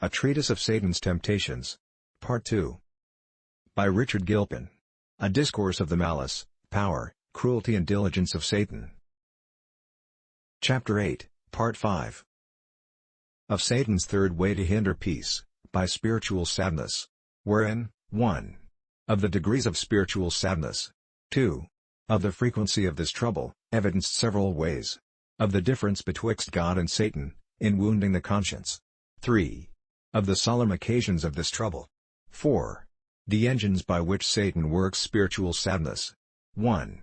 A Treatise of Satan's Temptations. Part 2. By Richard Gilpin. A Discourse of the Malice, Power, Cruelty and Diligence of Satan. Chapter 8, Part 5. Of Satan's Third Way to Hinder Peace, by Spiritual Sadness. Wherein, 1. Of the degrees of spiritual sadness. 2. Of the frequency of this trouble, evidenced several ways. Of the difference betwixt God and Satan, in wounding the conscience. 3. Of the solemn occasions of this trouble. 4. The engines by which Satan works spiritual sadness. 1.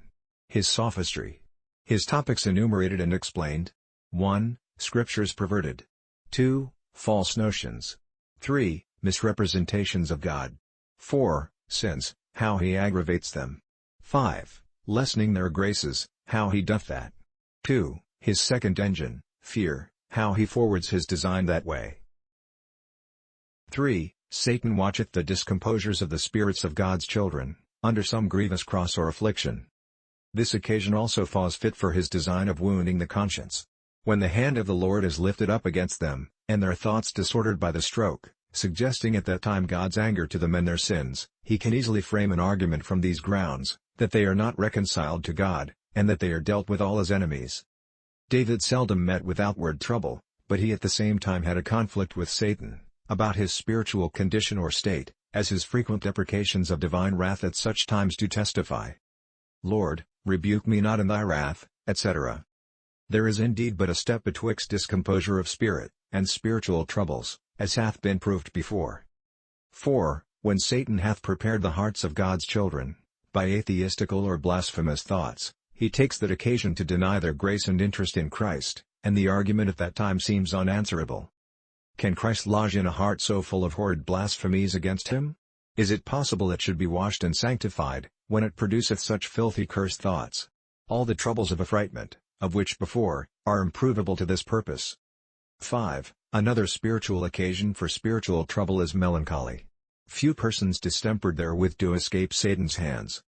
His sophistry. His topics enumerated and explained. 1. Scriptures perverted. 2. False notions. 3. Misrepresentations of God. 4. Sins, how he aggravates them. 5. Lessening their graces, how he doth that. 2. His second engine, fear, how he forwards his design that way. 3. Satan watcheth the discomposures of the spirits of God's children, under some grievous cross or affliction. This occasion also falls fit for his design of wounding the conscience. When the hand of the Lord is lifted up against them, and their thoughts disordered by the stroke, suggesting at that time God's anger to them and their sins, he can easily frame an argument from these grounds, that they are not reconciled to God, and that they are dealt with all as enemies. David seldom met with outward trouble, but he at the same time had a conflict with Satan, about his spiritual condition or state, as his frequent deprecations of divine wrath at such times do testify. Lord, rebuke me not in thy wrath, etc. There is indeed but a step betwixt discomposure of spirit, and spiritual troubles, as hath been proved before. 4. When Satan hath prepared the hearts of God's children, by atheistical or blasphemous thoughts, he takes that occasion to deny their grace and interest in Christ, and the argument at that time seems unanswerable. Can Christ lodge in a heart so full of horrid blasphemies against him? Is it possible it should be washed and sanctified, when it produceth such filthy cursed thoughts? All the troubles of affrightment, of which before, are improvable to this purpose. 5. Another spiritual occasion for spiritual trouble is melancholy. Few persons distempered therewith do escape Satan's hands.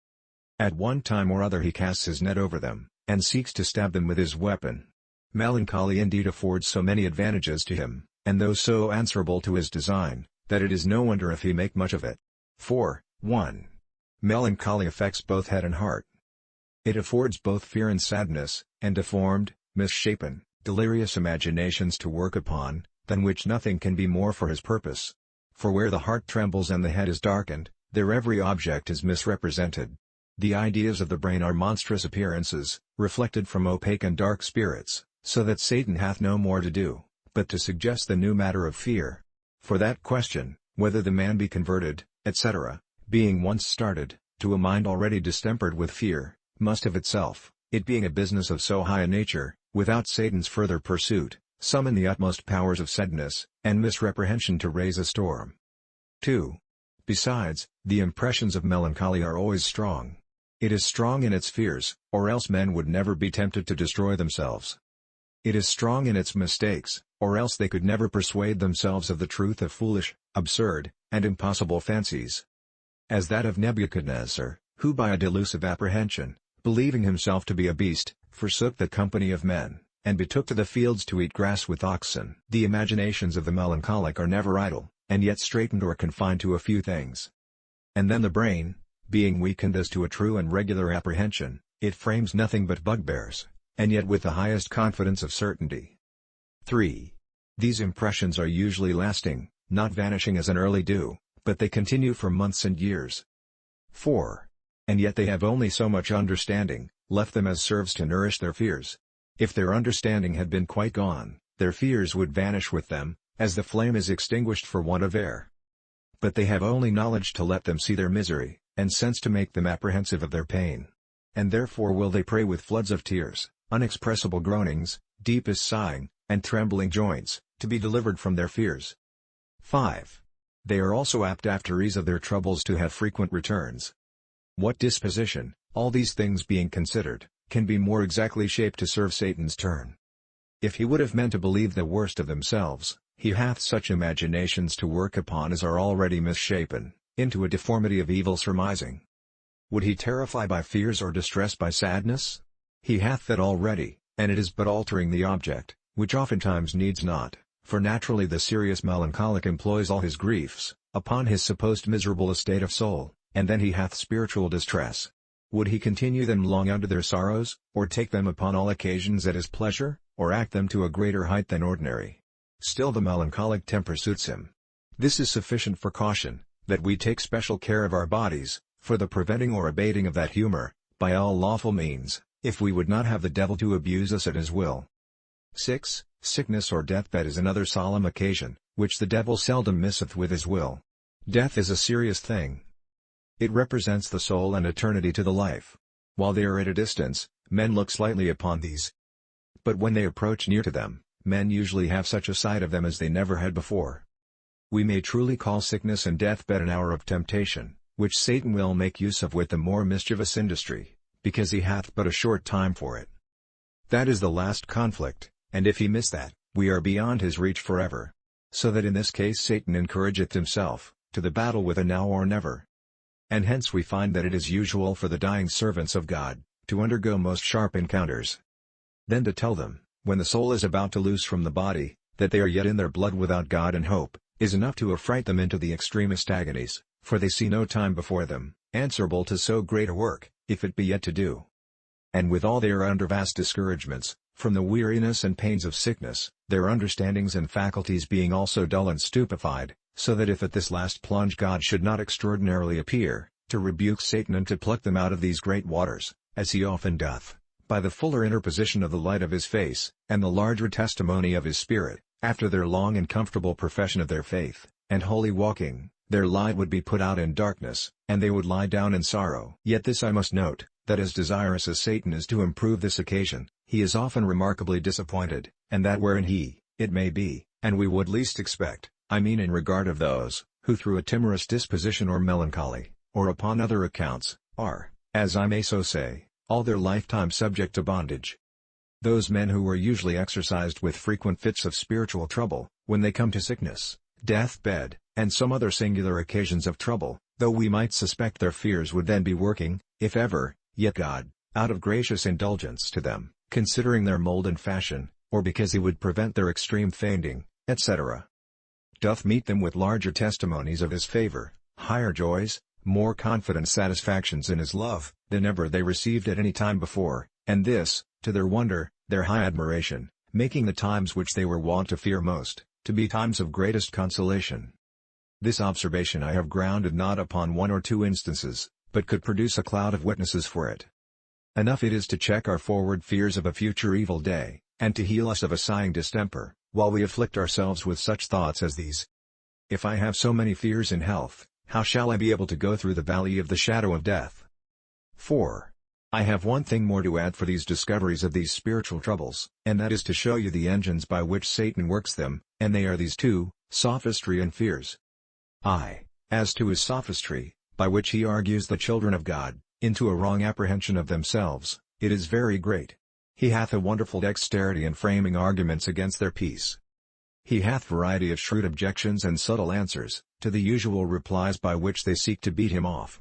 At one time or other he casts his net over them, and seeks to stab them with his weapon. Melancholy indeed affords so many advantages to him, and those so answerable to his design, that it is no wonder if he make much of it. 4. 1. Melancholy affects both head and heart. It affords both fear and sadness, and deformed, misshapen, delirious imaginations to work upon, than which nothing can be more for his purpose. For where the heart trembles and the head is darkened, there every object is misrepresented. The ideas of the brain are monstrous appearances, reflected from opaque and dark spirits, so that Satan hath no more to do, but to suggest the new matter of fear. For that question, whether the man be converted, etc., being once started, to a mind already distempered with fear, must of itself, it being a business of so high a nature, without Satan's further pursuit, summon the utmost powers of sadness, and misreprehension to raise a storm. 2. Besides, the impressions of melancholy are always strong. It is strong in its fears, or else men would never be tempted to destroy themselves. It is strong in its mistakes, or else they could never persuade themselves of the truth of foolish, absurd, and impossible fancies. As that of Nebuchadnezzar, who by a delusive apprehension, believing himself to be a beast, forsook the company of men, and betook to the fields to eat grass with oxen. The imaginations of the melancholic are never idle, and yet straitened or confined to a few things. And then the brain, being weakened as to a true and regular apprehension, it frames nothing but bugbears, and yet with the highest confidence of certainty. 3. These impressions are usually lasting, not vanishing as an early dew, but they continue for months and years. 4. And yet they have only so much understanding, left them as serves to nourish their fears. If their understanding had been quite gone, their fears would vanish with them, as the flame is extinguished for want of air. But they have only knowledge to let them see their misery, and sense to make them apprehensive of their pain. And therefore will they pray with floods of tears, unexpressible groanings, deepest sighing, and trembling joints, to be delivered from their fears. 5. They are also apt after ease of their troubles to have frequent returns. What disposition, all these things being considered, can be more exactly shaped to serve Satan's turn? If he would have men to believe the worst of themselves, he hath such imaginations to work upon as are already misshapen, into a deformity of evil surmising. Would he terrify by fears or distress by sadness? He hath that already, and it is but altering the object, which oftentimes needs not, for naturally the serious melancholic employs all his griefs, upon his supposed miserable estate of soul, and then he hath spiritual distress. Would he continue them long unto their sorrows, or take them upon all occasions at his pleasure, or act them to a greater height than ordinary? Still the melancholic temper suits him. This is sufficient for caution, that we take special care of our bodies, for the preventing or abating of that humor, by all lawful means, if we would not have the devil to abuse us at his will. 6. Sickness or deathbed is another solemn occasion, which the devil seldom misseth with his will. Death is a serious thing. It represents the soul and eternity to the life. While they are at a distance, men look slightly upon these. But when they approach near to them, men usually have such a sight of them as they never had before. We may truly call sickness and deathbed an hour of temptation, which Satan will make use of with the more mischievous industry, because he hath but a short time for it. That is the last conflict, and if he miss that, we are beyond his reach forever. So that in this case Satan encourageth himself, to the battle with a now or never. And hence we find that it is usual for the dying servants of God, to undergo most sharp encounters. Then to tell them, when the soul is about to loose from the body, that they are yet in their blood without God and hope, is enough to affright them into the extremest agonies, for they see no time before them, answerable to so great a work, if it be yet to do. And withal they are under vast discouragements, from the weariness and pains of sickness, their understandings and faculties being also dull and stupefied, so that if at this last plunge God should not extraordinarily appear, to rebuke Satan and to pluck them out of these great waters, as he often doth, by the fuller interposition of the light of his face, and the larger testimony of his Spirit, after their long and comfortable profession of their faith, and holy walking, their light would be put out in darkness, and they would lie down in sorrow. Yet this I must note, that as desirous as Satan is to improve this occasion, he is often remarkably disappointed, and that wherein he, it may be, and we would least expect, I mean in regard of those, who through a timorous disposition or melancholy, or upon other accounts, are, as I may so say, all their lifetime subject to bondage. Those men who are usually exercised with frequent fits of spiritual trouble, when they come to sickness, deathbed, and some other singular occasions of trouble, though we might suspect their fears would then be working, if ever, yet God, out of gracious indulgence to them, considering their mold and fashion, or because he would prevent their extreme fainting, etc., doth meet them with larger testimonies of his favor, higher joys, more confident satisfactions in his love, than ever they received at any time before, and this, to their wonder, their high admiration, making the times which they were wont to fear most, to be times of greatest consolation. This observation I have grounded not upon one or two instances, but could produce a cloud of witnesses for it. Enough it is to check our forward fears of a future evil day, and to heal us of a sighing distemper, while we afflict ourselves with such thoughts as these. If I have so many fears in health, how shall I be able to go through the valley of the shadow of death? 4. I have one thing more to add for these discoveries of these spiritual troubles, and that is to show you the engines by which Satan works them, and they are these two, sophistry and fears. As to his sophistry, by which he argues the children of God, into a wrong apprehension of themselves, it is very great. He hath a wonderful dexterity in framing arguments against their peace. He hath variety of shrewd objections and subtle answers, to the usual replies by which they seek to beat him off.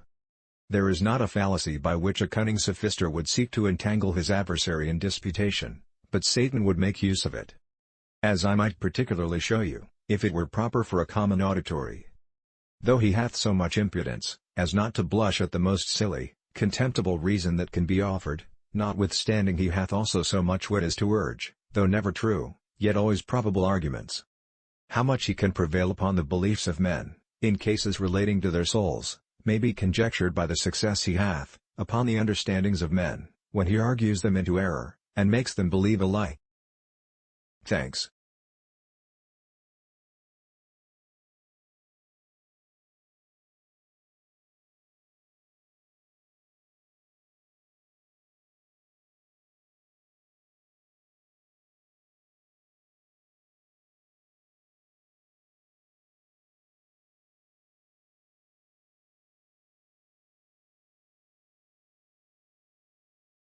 There is not a fallacy by which a cunning sophister would seek to entangle his adversary in disputation, but Satan would make use of it. As I might particularly show you, if it were proper for a common auditory. Though he hath so much impudence, as not to blush at the most silly, contemptible reason that can be offered, notwithstanding he hath also so much wit as to urge, though never true, yet always probable arguments. How much he can prevail upon the beliefs of men, in cases relating to their souls, may be conjectured by the success he hath, upon the understandings of men, when he argues them into error, and makes them believe a lie. Thanks.